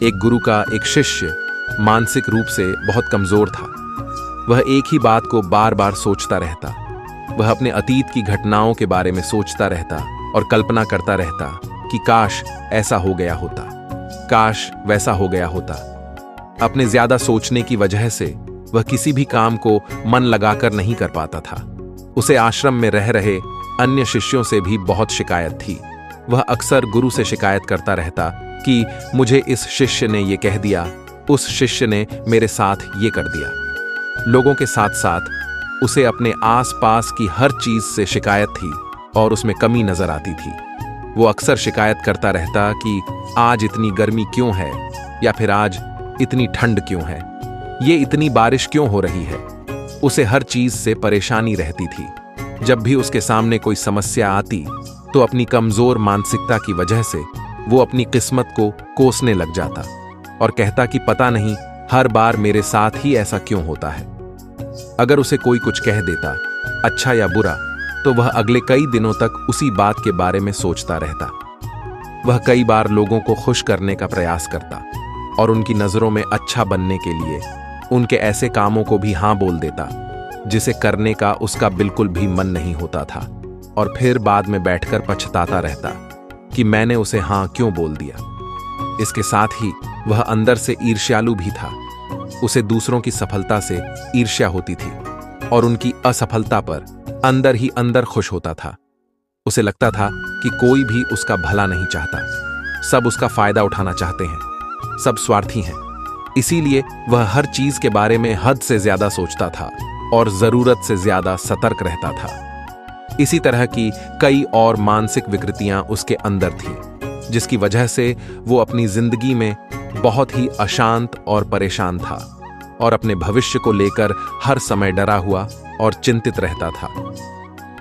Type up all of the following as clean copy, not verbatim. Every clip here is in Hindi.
एक गुरु का एक शिष्य मानसिक रूप से बहुत कमजोर था। वह एक ही बात को बार बार सोचता रहता। वह अपने अतीत की घटनाओं के बारे में सोचता रहता और कल्पना करता रहता कि काश ऐसा हो गया होता, काश वैसा हो गया होता। अपने ज्यादा सोचने की वजह से वह किसी भी काम को मन लगाकर नहीं कर पाता था। उसे आश्रम में रह रहे अन्य शिष्यों से भी बहुत शिकायत थी। वह अक्सर गुरु से शिकायत करता रहता कि मुझे इस शिष्य ने ये कह दिया, उस शिष्य ने मेरे साथ ये कर दिया। लोगों के साथ साथ उसे अपने आसपास की हर चीज से शिकायत थी और उसमें कमी नजर आती थी। वो अक्सर शिकायत करता रहता कि आज इतनी गर्मी क्यों है, या फिर आज इतनी ठंड क्यों है, ये इतनी बारिश क्यों हो रही है। उसे हर चीज से परेशानी रहती थी। जब भी उसके सामने कोई समस्या आती तो अपनी कमजोर मानसिकता की वजह से वो अपनी किस्मत को कोसने लग जाता और कहता कि पता नहीं हर बार मेरे साथ ही ऐसा क्यों होता है। अगर उसे कोई कुछ कह देता, अच्छा या बुरा, तो वह अगले कई दिनों तक उसी बात के बारे में सोचता रहता। वह कई बार लोगों को खुश करने का प्रयास करता और उनकी नजरों में अच्छा बनने के लिए उनके ऐसे कामों को भी हां बोल देता जिसे करने का उसका बिल्कुल भी मन नहीं होता था, और फिर बाद में बैठकर पछताता रहता कि मैंने उसे हां क्यों बोल दिया। इसके साथ ही वह अंदर से ईर्ष्यालु भी था। उसे दूसरों की सफलता से ईर्ष्या होती थी और उनकी असफलता पर अंदर ही अंदर खुश होता था। उसे लगता था कि कोई भी उसका भला नहीं चाहता, सब उसका फायदा उठाना चाहते हैं, सब स्वार्थी हैं। इसीलिए वह हर चीज के बारे में हद से ज्यादा सोचता था और जरूरत से ज्यादा सतर्क रहता था। इसी तरह की कई और मानसिक विकृतियां उसके अंदर थीं, जिसकी वजह से वो अपनी जिंदगी में बहुत ही अशांत और परेशान था और अपने भविष्य को लेकर हर समय डरा हुआ और चिंतित रहता था।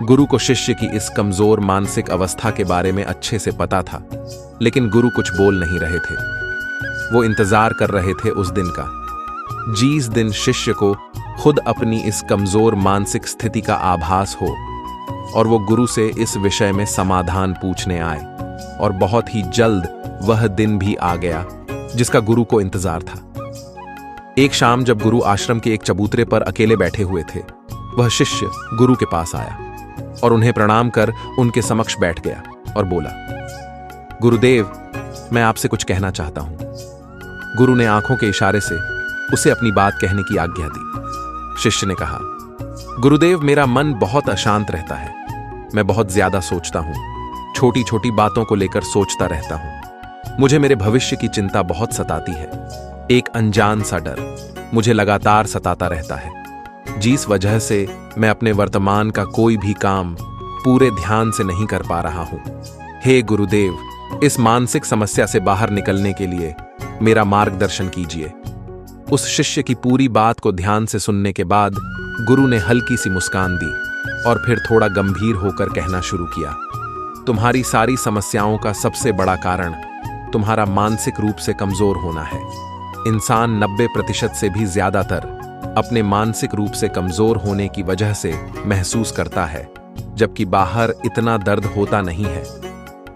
गुरु को शिष्य की इस कमजोर मानसिक अवस्था के बारे में अच्छे से पता था, लेकिन गुरु कुछ बोल नहीं रहे थे। वो इंतजार कर रहे थे उस दिन का, जिस दिन शिष्य को खुद अपनी इस कमजोर मानसिक स्थिति का आभास हो और वो गुरु से इस विषय में समाधान पूछने आए। और बहुत ही जल्द वह दिन भी आ गया जिसका गुरु को इंतजार था। एक शाम जब गुरु आश्रम के एक चबूतरे पर अकेले बैठे हुए थे, वह शिष्य गुरु के पास आया और उन्हें प्रणाम कर उनके समक्ष बैठ गया और बोला, गुरुदेव, मैं आपसे कुछ कहना चाहता हूं। गुरु ने आंखों के इशारे से उसे अपनी बात कहने की आज्ञा दी। शिष्य ने कहा, गुरुदेव, मेरा मन बहुत अशांत रहता है। मैं बहुत ज्यादा सोचता हूं, छोटी छोटी बातों को लेकर सोचता रहता हूं। मुझे मेरे भविष्य की चिंता बहुत सताती है। एक अनजान सा डर मुझे लगातार सताता रहता है, जिस वजह से मैं अपने वर्तमान का कोई भी काम पूरे ध्यान से नहीं कर पा रहा हूं। हे गुरुदेव, इस मानसिक समस्या से बाहर निकलने के लिए मेरा मार्गदर्शन कीजिए। उस शिष्य की पूरी बात को ध्यान से सुनने के बाद गुरु ने हल्की सी मुस्कान दी और फिर थोड़ा गंभीर होकर कहना शुरू किया, तुम्हारी सारी समस्याओं का सबसे बड़ा कारण तुम्हारा मानसिक रूप से कमजोर होना है। इंसान 90% से भी ज्यादातर अपने मानसिक रूप से कमजोर होने की वजह से महसूस करता है, जबकि बाहर इतना दर्द होता नहीं है।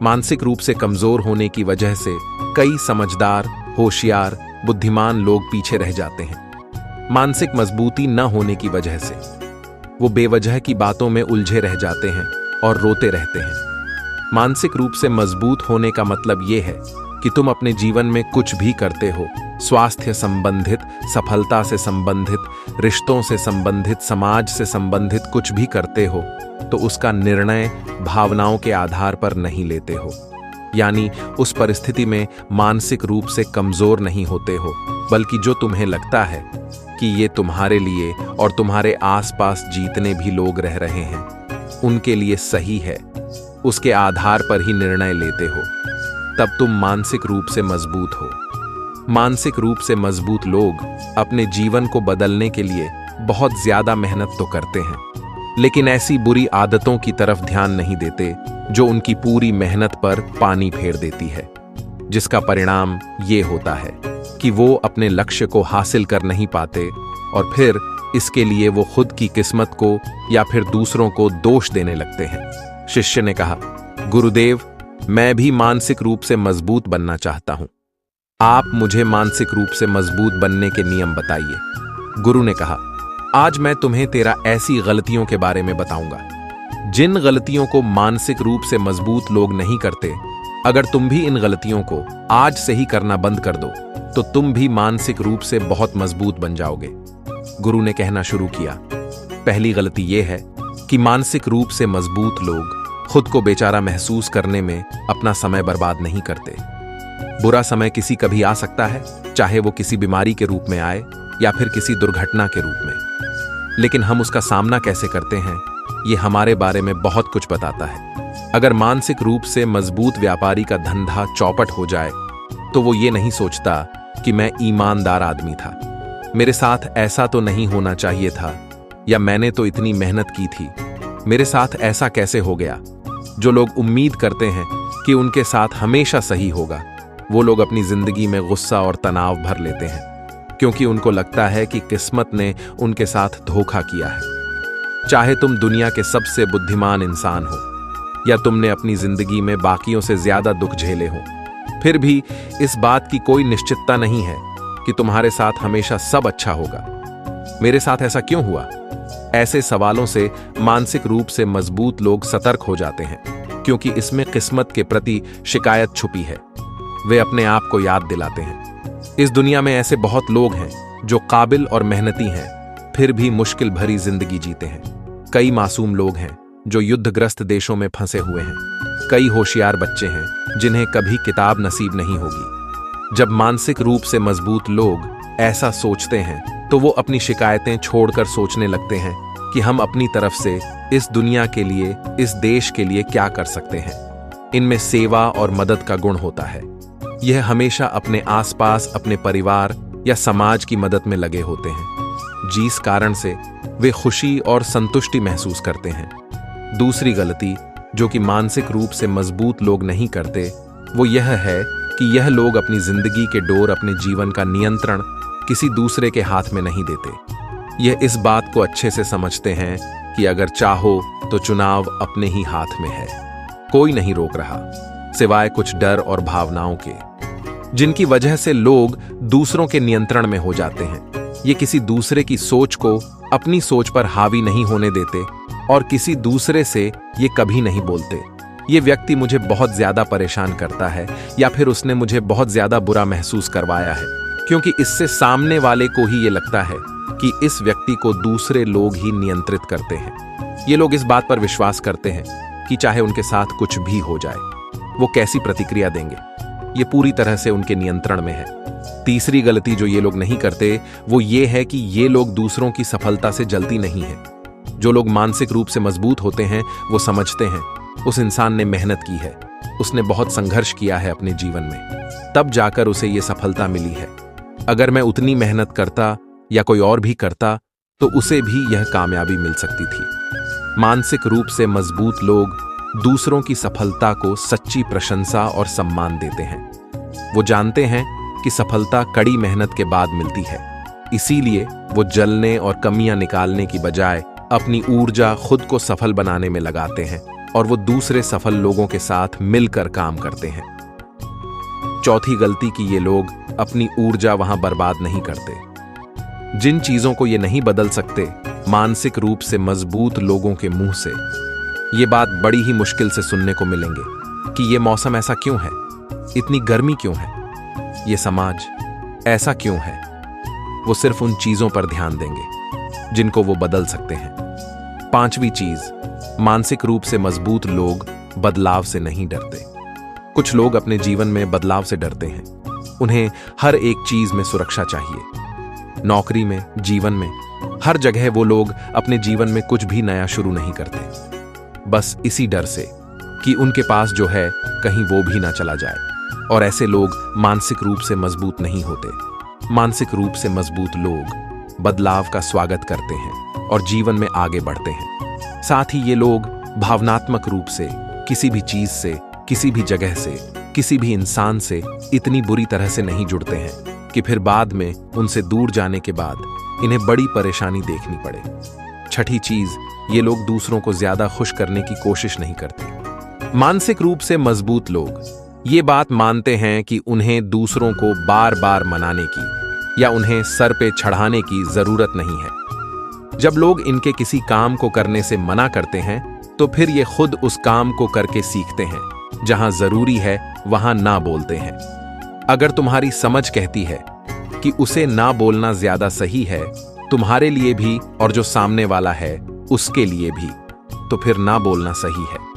मानसिक रूप से कमजोर होने की वजह से कई समझदार, होशियार, बुद्धिमान लोग पीछे रह जाते हैं। मानसिक मजबूती न होने की वजह से वो बेवजह की बातों में उलझे रह जाते हैं और रोते रहते हैं। मानसिक रूप से मजबूत होने का मतलब ये है कि तुम अपने जीवन में कुछ भी करते हो, स्वास्थ्य संबंधित, सफलता से संबंधित, रिश्तों से संबंधित, समाज से संबंधित कुछ भी करते हो, तो उसका निर्णय भावनाओं के आधार पर नहीं लेते हो। यानी उस परिस्थिति में मानसिक रूप से कमजोर नहीं होते हो, बल्कि जो तुम्हें लगता है कि ये तुम्हारे लिए और तुम्हारे आसपास जितने भी लोग रह रहे हैं उनके लिए सही है, उसके आधार पर ही निर्णय लेते हो, तब तुम मानसिक रूप से मजबूत हो। मानसिक रूप से मजबूत लोग अपने जीवन को बदलने के लिए बहुत ज्यादा मेहनत तो करते हैं, लेकिन ऐसी बुरी आदतों की तरफ ध्यान नहीं देते जो उनकी पूरी मेहनत पर पानी फेर देती है, जिसका परिणाम ये होता है कि वो अपने लक्ष्य को हासिल कर नहीं पाते और फिर इसके लिए वो खुद की किस्मत को या फिर दूसरों को दोष देने लगते हैं। शिष्य ने कहा, गुरुदेव, मैं भी मानसिक रूप से मजबूत बनना चाहता हूं। आप मुझे मानसिक रूप से मजबूत बनने के नियम बताइए। गुरु ने कहा, आज मैं तुम्हें तेरा ऐसी गलतियों के बारे में बताऊंगा जिन गलतियों को मानसिक रूप से मजबूत लोग नहीं करते। अगर तुम भी इन गलतियों को आज से ही करना बंद कर दो तो तुम भी मानसिक रूप से बहुत मजबूत बन जाओगे। गुरु ने कहना शुरू किया, पहली गलती यह है कि मानसिक रूप से मजबूत लोग खुद को बेचारा महसूस करने में अपना समय बर्बाद नहीं करते। बुरा समय किसी कभी आ सकता है, चाहे वो किसी बीमारी के रूप में आए या फिर किसी दुर्घटना के रूप में, लेकिन हम उसका सामना कैसे करते हैं ये हमारे बारे में बहुत कुछ बताता है। अगर मानसिक रूप से मजबूत व्यापारी का धंधा चौपट हो जाए तो वो ये नहीं सोचता कि मैं ईमानदार आदमी था, मेरे साथ ऐसा तो नहीं होना चाहिए था, या मैंने तो इतनी मेहनत की थी, मेरे साथ ऐसा कैसे हो गया। जो लोग उम्मीद करते हैं कि उनके साथ हमेशा सही होगा, वो लोग अपनी जिंदगी में गुस्सा और तनाव भर लेते हैं, क्योंकि उनको लगता है कि किस्मत ने उनके साथ धोखा किया है। चाहे तुम दुनिया के सबसे बुद्धिमान इंसान हो या तुमने अपनी जिंदगी में बाकियों से ज्यादा दुख झेले हो, फिर भी इस बात की कोई निश्चितता नहीं है कि तुम्हारे साथ हमेशा सब अच्छा होगा। मेरे साथ ऐसा क्यों हुआ? ऐसे सवालों से मानसिक रूप से मजबूत लोग सतर्क हो जाते हैं, क्योंकि इसमें किस्मत के प्रति शिकायत छुपी है। वे अपने आप को याद दिलाते हैं, इस दुनिया में ऐसे बहुत लोग हैं जो काबिल और मेहनती हैं, फिर भी मुश्किल भरी जिंदगी जीते हैं। कई मासूम लोग हैं जो युद्धग्रस्त देशों में फंसे हुए हैं। कई होशियार बच्चे हैं जिन्हें कभी किताब नसीब नहीं होगी। जब मानसिक रूप से मजबूत लोग ऐसा सोचते हैं तो वो अपनी शिकायतें छोड़कर सोचने लगते हैं कि हम अपनी तरफ से इस दुनिया के लिए, इस देश के लिए क्या कर सकते हैं। इनमें सेवा और मदद का गुण होता है। यह हमेशा अपने आसपास, अपने परिवार या समाज की मदद में लगे होते हैं, जिस कारण से वे खुशी और संतुष्टि महसूस करते हैं। दूसरी गलती जो कि मानसिक रूप से मजबूत लोग नहीं करते वो यह है कि यह लोग अपनी जिंदगी के डोर, अपने जीवन का नियंत्रण किसी दूसरे के हाथ में नहीं देते। यह इस बात को अच्छे से समझते हैं कि अगर चाहो तो चुनाव अपने ही हाथ में है, कोई नहीं रोक रहा सिवाय कुछ डर और भावनाओं के, जिनकी वजह से लोग दूसरों के नियंत्रण में हो जाते हैं। ये किसी दूसरे की सोच को अपनी सोच पर हावी नहीं होने देते और किसी दूसरे से ये कभी नहीं बोलते, ये व्यक्ति मुझे बहुत ज्यादा परेशान करता है या फिर उसने मुझे बहुत ज्यादा बुरा महसूस करवाया है, क्योंकि इससे सामने वाले को ही ये लगता है कि इस व्यक्ति को दूसरे लोग ही नियंत्रित करते हैं। ये लोग इस बात पर विश्वास करते हैं कि चाहे उनके साथ कुछ भी हो जाए, वो कैसी प्रतिक्रिया देंगे, ये पूरी तरह से उनके नियंत्रण में है। तीसरी गलती जो ये लोग नहीं करते वो ये है कि ये लोग दूसरों की सफलता से जलती नहीं है। जो लोग मानसिक रूप से मजबूत होते हैं वो समझते हैं उस इंसान ने मेहनत की है, उसने बहुत संघर्ष किया है अपने जीवन में, तब जाकर उसे ये सफलता मिली है। अगर मैं उतनी मेहनत करता या कोई और भी करता तो उसे भी यह कामयाबी मिल सकती थी। मानसिक रूप से मजबूत लोग दूसरों की सफलता को सच्ची प्रशंसा और सम्मान देते हैं। वो जानते हैं कि सफलता कड़ी मेहनत के बाद मिलती है, इसीलिए वो जलने और कमियां निकालने की बजाय अपनी ऊर्जा खुद को सफल बनाने में लगाते हैं और वो दूसरे सफल लोगों के साथ मिलकर काम करते हैं। चौथी गलती कि ये लोग अपनी ऊर्जा वहां बर्बाद नहीं करते। जिन चीजों को ये नहीं बदल सकते, मानसिक रूप से मजबूत लोगों के मुंह से ये बात बड़ी ही मुश्किल से सुनने को मिलेंगे कि ये मौसम ऐसा क्यों है, इतनी गर्मी क्यों है, ये समाज ऐसा क्यों है। वो सिर्फ उन चीजों पर ध्यान देंगे जिनको वो बदल सकते हैं। पांचवी चीज, मानसिक रूप से मजबूत लोग बदलाव से नहीं डरते। कुछ लोग अपने जीवन में बदलाव से डरते हैं। उन्हें हर एक चीज में सुरक्षा चाहिए। नौकरी में, जीवन में, हर जगह वो लोग अपने जीवन में कुछ भी नया शुरू नहीं करते, बस इसी डर से कि उनके पास जो है कहीं वो भी ना चला जाए। और ऐसे लोग मानसिक रूप से मजबूत नहीं होते। मानसिक रूप से मजबूत लोग बदलाव का स्वागत करते हैं और जीवन में आगे बढ़ते हैं। साथ ही ये लोग भावनात्मक रूप से किसी भी चीज से, किसी भी जगह से, किसी भी इंसान से इतनी बुरी तरह से नहीं जुड़ते हैं कि फिर बाद में उनसे दूर जाने के बाद इन्हें बड़ी परेशानी देखनी पड़े। छठी चीज, ये लोग दूसरों को ज्यादा खुश करने की कोशिश नहीं करते। मानसिक रूप से मजबूत लोग ये बात मानते हैं कि उन्हें दूसरों को बार बार मनाने की या उन्हें सर पे चढ़ाने की जरूरत नहीं है। जब लोग इनके किसी काम को करने से मना करते हैं तो फिर ये खुद उस काम को करके सीखते हैं। जहां जरूरी है वहां ना बोलते हैं। अगर तुम्हारी समझ कहती है कि उसे ना बोलना ज्यादा सही है, तुम्हारे लिए भी और जो सामने वाला है उसके लिए भी, तो फिर ना बोलना सही है।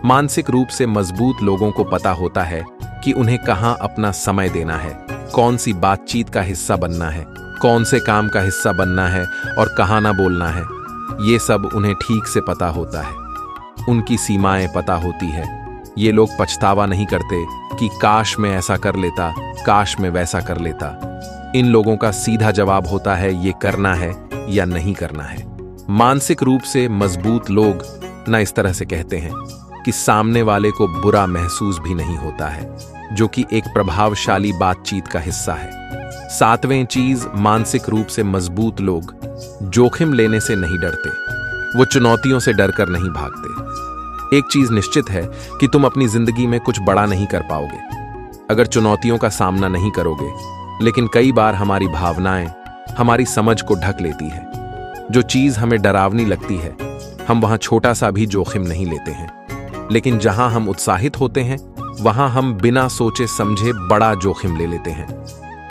मानसिक रूप से मजबूत लोगों को पता होता है कि उन्हें कहां अपना समय देना है, कौन सी बातचीत का हिस्सा बनना है, कौन से काम का हिस्सा बनना है और कहां ना बोलना है। ये सब उन्हें ठीक से पता होता है। उनकी सीमाएं पता होती है। ये लोग पछतावा नहीं करते कि काश मैं ऐसा कर लेता, काश मैं वैसा कर लेता। इन लोगों का सीधा जवाब होता है ये करना है या नहीं करना है। मानसिक रूप से मजबूत लोग न इस तरह से कहते हैं कि सामने वाले को बुरा महसूस भी नहीं होता है, जो कि एक प्रभावशाली बातचीत का हिस्सा है। सातवें चीज, मानसिक रूप से मजबूत लोग जोखिम लेने से नहीं डरते। वो चुनौतियों से डरकर नहीं भागते। एक चीज निश्चित है कि तुम अपनी जिंदगी में कुछ बड़ा नहीं कर पाओगे अगर चुनौतियों का सामना नहीं करोगे, लेकिन कई बार हमारी भावनाएं हमारी समझ को ढक लेती है। जो चीज हमें डरावनी लगती है, हम वहां छोटा सा भी जोखिम नहीं लेते हैं, लेकिन जहां हम उत्साहित होते हैं वहां हम बिना सोचे समझे बड़ा जोखिम ले लेते हैं।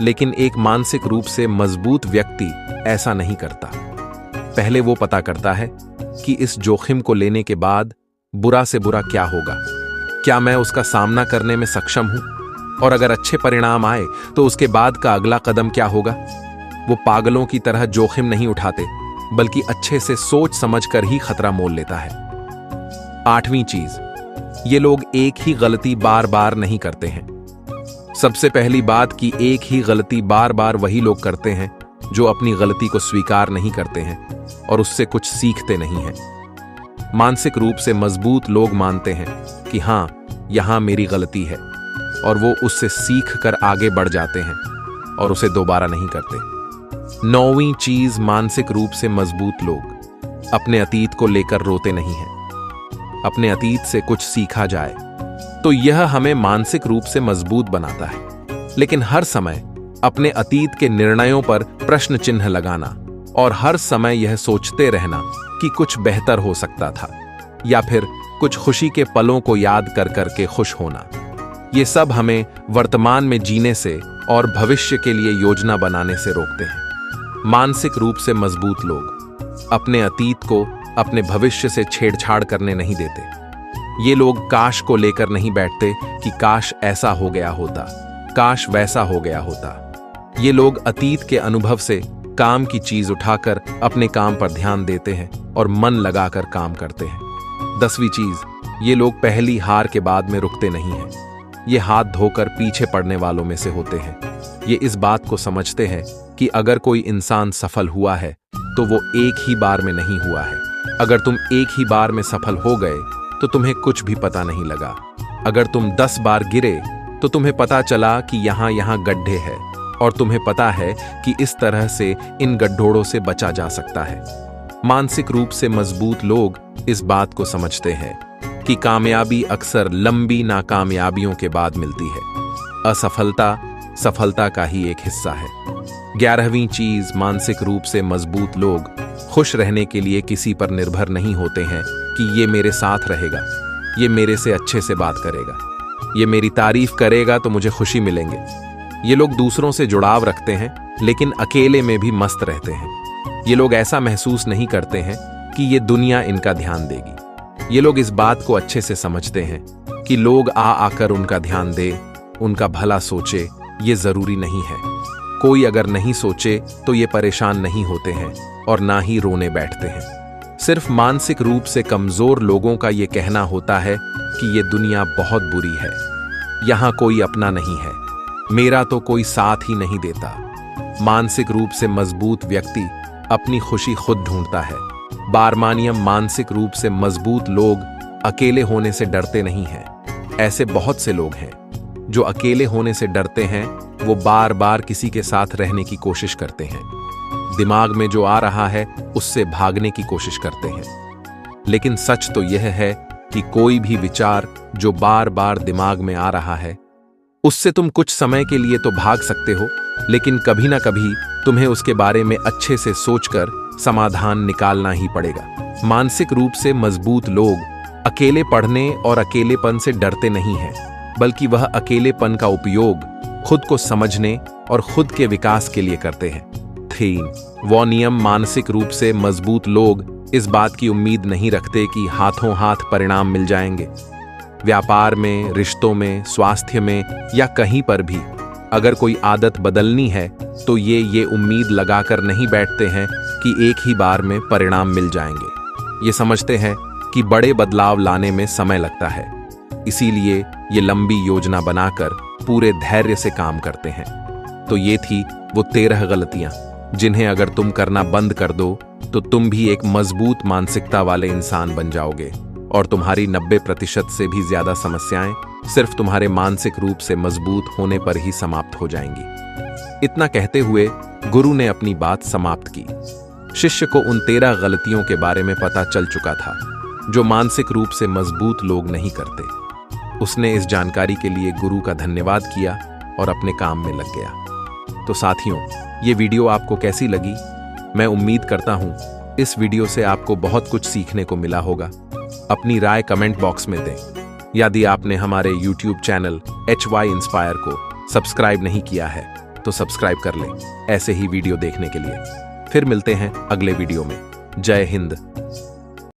लेकिन एक मानसिक रूप से मजबूत व्यक्ति ऐसा नहीं करता। पहले वो पता करता है कि इस जोखिम को लेने के बाद बुरा से बुरा क्या होगा, क्या मैं उसका सामना करने में सक्षम हूं, और अगर अच्छे परिणाम आए तो उसके बाद का अगला कदम क्या होगा। वो पागलों की तरह जोखिम नहीं उठाते, बल्कि अच्छे से सोच समझकर ही खतरा मोल लेता है। आठवीं चीज, ये लोग एक ही गलती बार बार नहीं करते हैं। सबसे पहली बात कि एक ही गलती बार बार वही लोग करते हैं जो अपनी गलती को स्वीकार नहीं करते हैं और उससे कुछ सीखते नहीं हैं। मानसिक रूप से मजबूत लोग मानते हैं कि हां, यहां मेरी गलती है, और वो उससे सीख कर आगे बढ़ जाते हैं और उसे दोबारा नहीं करते। नौवीं चीज, मानसिक रूप से मजबूत लोग अपने अतीत को लेकर रोते नहीं हैं। अपने अतीत से कुछ सीखा जाए तो यह हमें मानसिक रूप से मजबूत बनाता है, लेकिन हर समय अपने अतीत के निर्णयों पर प्रश्न चिन्ह लगाना और हर समय यह सोचते रहना कि कुछ बेहतर हो सकता था, या फिर कुछ खुशी के पलों को याद कर करके खुश होना, ये सब हमें वर्तमान में जीने से और भविष्य के लिए योजना बनाने से रोकते हैं। मानसिक रूप से मजबूत लोग अपने अतीत को अपने भविष्य से छेड़छाड़ करने नहीं देते। ये लोग काश को लेकर नहीं बैठते कि काश ऐसा हो गया होता, काश वैसा हो गया होता। ये लोग अतीत के अनुभव से काम की चीज उठाकर अपने काम पर ध्यान देते हैं और मन लगाकर काम करते हैं। 10वीं चीज, ये लोग पहली हार के बाद में रुकते नहीं हैं। ये हाथ धोकर पीछे पड़ने वालों में से होते हैं। ये इस बात को समझते हैं कि अगर कोई इंसान सफल हुआ है तो वो एक ही बार में नहीं हुआ है। अगर तुम एक ही बार में सफल हो गए तो तुम्हें कुछ भी पता नहीं लगा। अगर तुम 10 बार गिरे तो तुम्हें पता चला कि यहाँ गड्ढे हैं, और तुम्हें पता है कि इस तरह से इन गड्ढों से बचा जा सकता है। मानसिक रूप से मजबूत लोग इस बात को समझते हैं कि कामयाबी अक्सर लंबी नाकामयाबियों के बाद मिलती है। असफलता सफलता का ही एक हिस्सा है। 11वीं चीज, मानसिक रूप से मजबूत लोग खुश रहने के लिए किसी पर निर्भर नहीं होते हैं कि ये मेरे साथ रहेगा, ये मेरे से अच्छे से बात करेगा, ये मेरी तारीफ करेगा तो मुझे खुशी मिलेंगे। ये लोग दूसरों से जुड़ाव रखते हैं, लेकिन अकेले में भी मस्त रहते हैं। ये लोग ऐसा महसूस नहीं करते हैं कि ये दुनिया इनका ध्यान देगी। ये लोग इस बात को अच्छे से समझते हैं कि लोग आकर उनका ध्यान दे, उनका भला सोचे, ये जरूरी नहीं है। कोई अगर नहीं सोचे तो ये परेशान नहीं होते हैं और ना ही रोने बैठते हैं। सिर्फ मानसिक रूप से कमजोर लोगों का ये कहना होता है कि ये दुनिया बहुत बुरी है, यहां कोई अपना नहीं है, मेरा तो कोई साथ ही नहीं देता। मानसिक रूप से मजबूत व्यक्ति अपनी खुशी खुद ढूंढता है। बारमानियम, मानसिक रूप से मजबूत लोग अकेले होने से डरते नहीं हैं। ऐसे बहुत से लोग हैं जो अकेले होने से डरते हैं। वो बार बार किसी के साथ रहने की कोशिश करते हैं, दिमाग में जो आ रहा है उससे भागने की कोशिश करते हैं। लेकिन सच तो यह है कि कोई भी विचार जो बार बार दिमाग में आ रहा है, उससे तुम कुछ समय के लिए तो भाग सकते हो, लेकिन कभी ना कभी तुम्हें उसके बारे में अच्छे से सोचकर समाधान निकालना ही पड़ेगा। मानसिक रूप से मजबूत लोग अकेले पढ़ने और अकेलेपन से डरते नहीं हैं, बल्कि वह अकेलेपन का उपयोग खुद को समझने और खुद के विकास के लिए करते हैं। 3 वो नियम मानसिक रूप से मजबूत लोग इस बात की उम्मीद नहीं रखते कि हाथों हाथ परिणाम मिल जाएंगे। व्यापार में, रिश्तों में, स्वास्थ्य में या कहीं पर भी अगर कोई आदत बदलनी है तो ये उम्मीद लगाकर नहीं बैठते हैं कि एक ही बार में परिणाम मिल जाएंगे। ये समझते हैं कि बड़े बदलाव लाने में समय लगता है, इसीलिए ये लंबी योजना बनाकर पूरे धैर्य से काम करते हैं। तो ये थी वो 13 गलतियां जिन्हें अगर तुम करना बंद कर दो तो तुम भी एक मजबूत मानसिकता वाले इंसान बन जाओगे और तुम्हारी 90% से भी ज्यादा समस्याएं सिर्फ तुम्हारे मानसिक रूप से मजबूत होने पर ही समाप्त हो जाएंगी। इतना कहते हुए गुरु ने अपनी बात समाप्त की। शिष्य को उन 13 गलतियों के बारे में पता चल चुका था जो मानसिक रूप से मजबूत लोग नहीं करते। उसने इस जानकारी के लिए गुरु का धन्यवाद किया और अपने काम में लग गया। तो साथियों, ये वीडियो आपको कैसी लगी? मैं उम्मीद करता हूं इस वीडियो से आपको बहुत कुछ सीखने को मिला होगा। अपनी राय कमेंट बॉक्स में दें। यदि आपने हमारे YouTube चैनल HY Inspire को सब्सक्राइब नहीं किया है तो सब्सक्राइब कर लें ऐसे ही वीडियो देखने के लिए। फिर मिलते हैं अगले वीडियो में। जय हिंद।